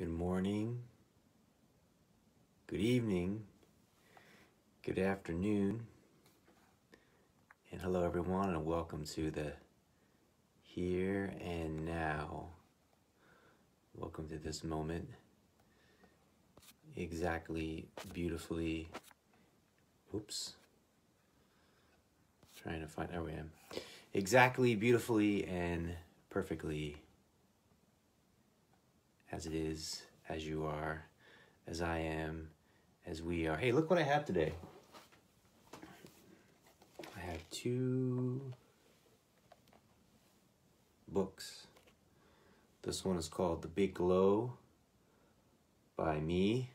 Good morning, good evening, good afternoon, and hello everyone, and welcome to the Here and Now. Welcome to this moment. Exactly, beautifully, trying to find, there we am. Exactly, beautifully, and perfectly as it is, as you are, as I am, as we are. Hey, look what I have today. I have two books. This one is called The Big Glow by me.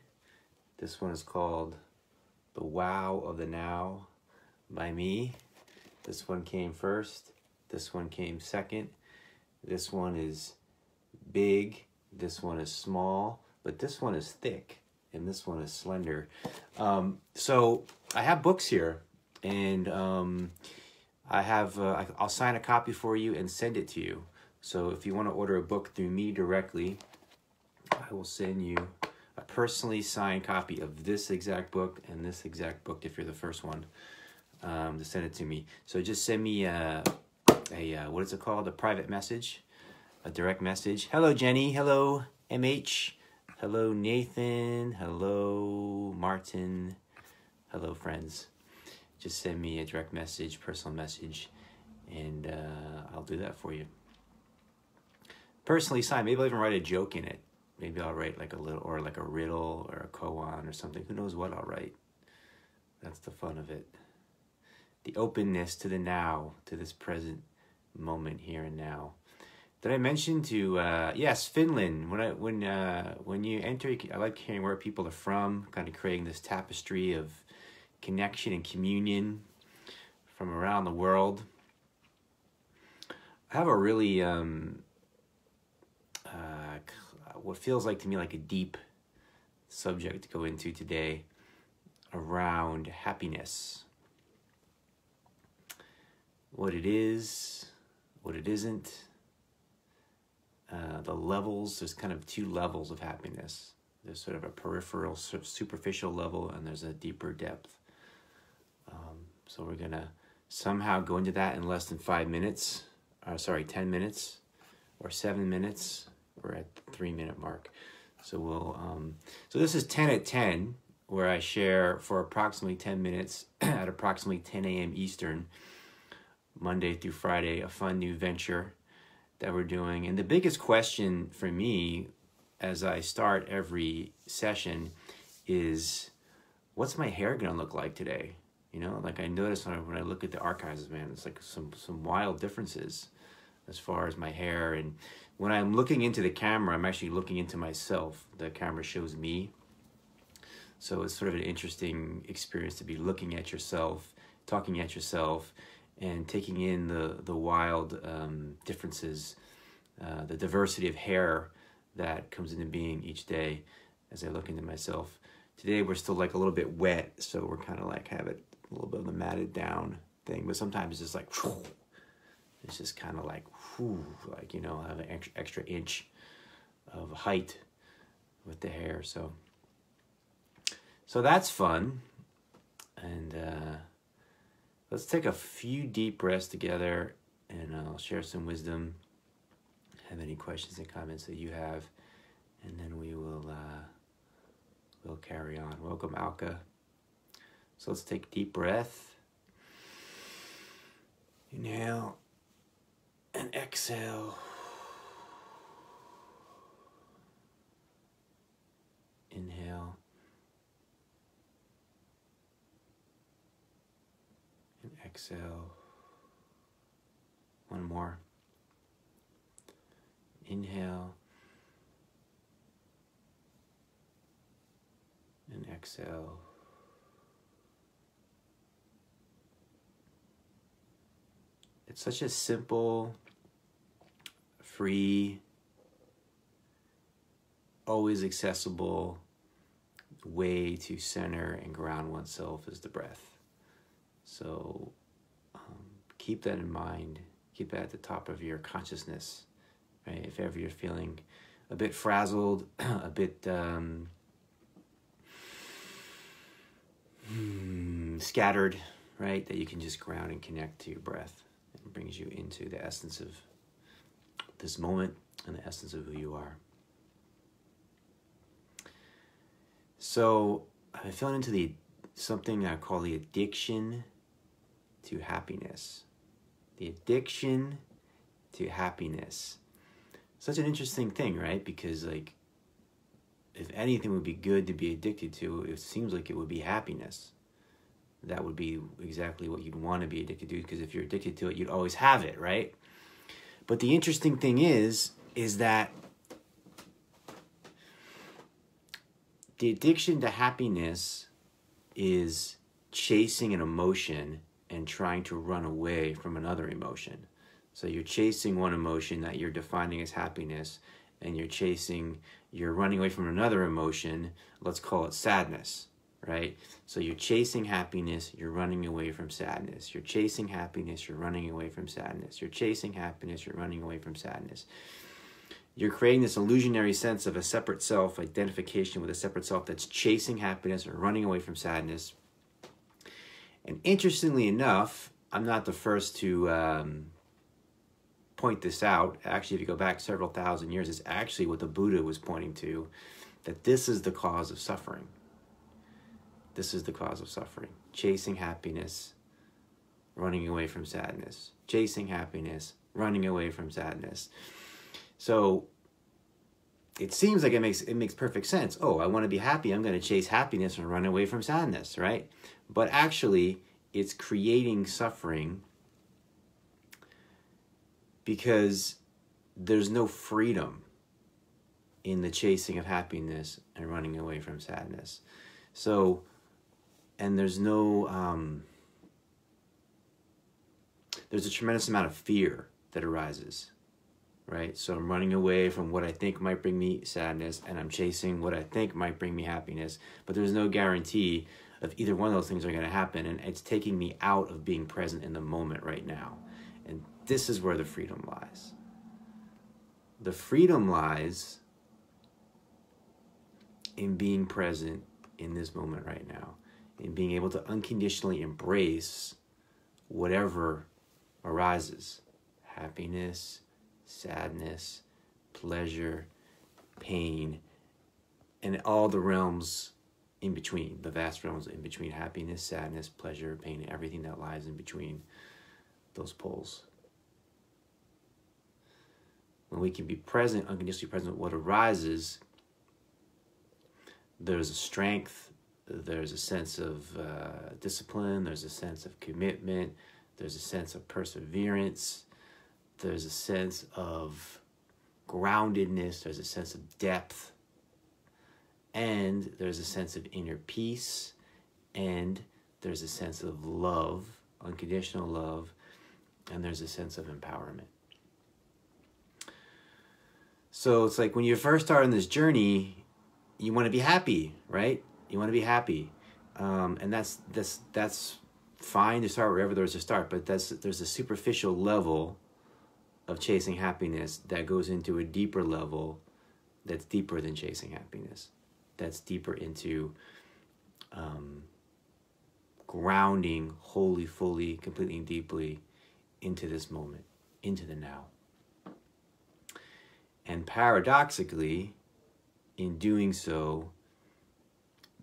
This one is called The Wow of the Now by me. This one came first. This one came second. This one is big. This one is small. But this one is thick. And this one is slender. So I have books here. And I'll sign a copy for you and send it to you. So if you want to order a book through me directly, I will send you a personally signed copy of this exact book and this exact book if you're the first one to send it to me. So just send me what is it called? A private message, a direct message. Hello, Jenny. Hello, MH. Hello, Nathan. Hello, Martin. Hello, friends. Just send me a direct message, personal message, and I'll do that for you. Personally signed. Maybe I'll even write a joke in it. Maybe I'll write like a little, or like a riddle or a koan or something. Who knows what I'll write. That's the fun of it. The openness to the now, to this present moment here and now. Did I mention to, yes, Finland. When you enter, I like hearing where people are from, kind of creating this tapestry of connection and communion from around the world. I have a really, what feels like to me like a deep subject to go into today around happiness. What it is, what it isn't, the levels. There's kind of two levels of happiness. There's sort of a peripheral, sort of superficial level, and there's a deeper depth. So we're gonna somehow go into that in less than 10 minutes, or 7 minutes. We're at the 3-minute mark. So so this is 10 at 10, where I share for approximately 10 minutes at approximately 10 a.m. Eastern, Monday through Friday, a fun new venture that we're doing. And the biggest question for me as I start every session is, what's my hair gonna look like today? You know, like I notice when I look at the archives, man, it's like some wild differences as far as my hair. And when I'm looking into the camera, I'm actually looking into myself. The camera shows me. So it's sort of an interesting experience to be looking at yourself, talking at yourself, and taking in the wild differences, the diversity of hair that comes into being each day as I look into myself. Today we're still like a little bit wet, so we're kind of like have it a little bit of a matted down thing, but sometimes it's just like, it's just kind of like, like, you know, have an extra inch of height with the hair. So that's fun. And let's take a few deep breaths together, and I'll share some wisdom. Have any questions and comments that you have, and then we'll carry on. Welcome, Alka. So let's take a deep breath. Inhale and exhale. Inhale and exhale. One more. Inhale and exhale. It's such a simple, free, always accessible way to center and ground oneself is the breath. So keep that in mind. Keep that at the top of your consciousness, right? If ever you're feeling a bit frazzled, a bit scattered, right? That you can just ground and connect to your breath. It brings you into the essence of this moment and the essence of who you are. So I fell into something I call the addiction to happiness. The addiction to happiness. Such an interesting thing, right? Because like, if anything would be good to be addicted to, it seems like it would be happiness. That would be exactly what you'd want to be addicted to, because if you're addicted to it, you'd always have it, right? But the interesting thing is that the addiction to happiness is chasing an emotion and trying to run away from another emotion. So you're chasing one emotion that you're defining as happiness, and you're running away from another emotion, let's call it sadness, right? So you're chasing happiness, you're running away from sadness. You're chasing happiness, you're running away from sadness. You're chasing happiness, you're running away from sadness. You're creating this illusionary sense of a separate self, identification with a separate self that's chasing happiness or running away from sadness. And interestingly enough, I'm not the first to point this out. Actually, if you go back several thousand years, it's actually what the Buddha was pointing to, that this is the cause of suffering. This is the cause of suffering. Chasing happiness, running away from sadness. Chasing happiness, running away from sadness. So it seems like it makes perfect sense. Oh, I want to be happy. I'm going to chase happiness and run away from sadness, right? But actually, it's creating suffering because there's no freedom in the chasing of happiness and running away from sadness. So, and there's no, there's a tremendous amount of fear that arises, right? So I'm running away from what I think might bring me sadness, and I'm chasing what I think might bring me happiness, but there's no guarantee of either one of those things are going to happen, and it's taking me out of being present in the moment right now. And this is where the freedom lies. The freedom lies in being present in this moment right now, in being able to unconditionally embrace whatever arises. Happiness, sadness, pleasure, pain, and all the realms in between, the vast realms in between happiness, sadness, pleasure, pain, everything that lies in between those poles. When we can be present, unconditionally present with what arises, there's a strength, there's a sense of discipline, there's a sense of commitment, there's a sense of perseverance, there's a sense of groundedness, there's a sense of depth, and there's a sense of inner peace, and there's a sense of love, unconditional love, and there's a sense of empowerment. So it's like when you first start on this journey, you want to be happy, right? You want to be happy. And that's fine to start wherever there's a start, but there's a superficial level of chasing happiness that goes into a deeper level that's deeper than chasing happiness. That's deeper into grounding wholly, fully, completely, and deeply into this moment, into the now. And paradoxically, in doing so,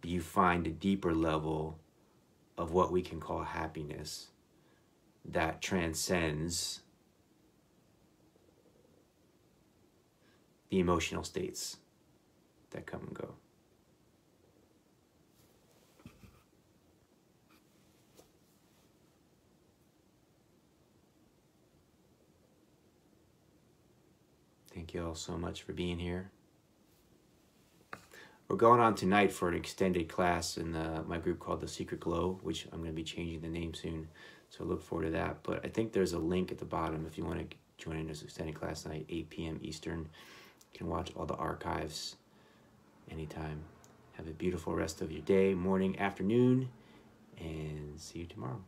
you find a deeper level of what we can call happiness that transcends the emotional states that come and go. Thank you all so much for being here. We're going on tonight for an extended class in my group called The Secret Glow, which I'm going to be changing the name soon, so look forward to that. But I think there's a link at the bottom if you want to join in this extended class tonight, 8 p.m. Eastern. You can watch all the archives anytime. Have a beautiful rest of your day, morning, afternoon, and see you tomorrow.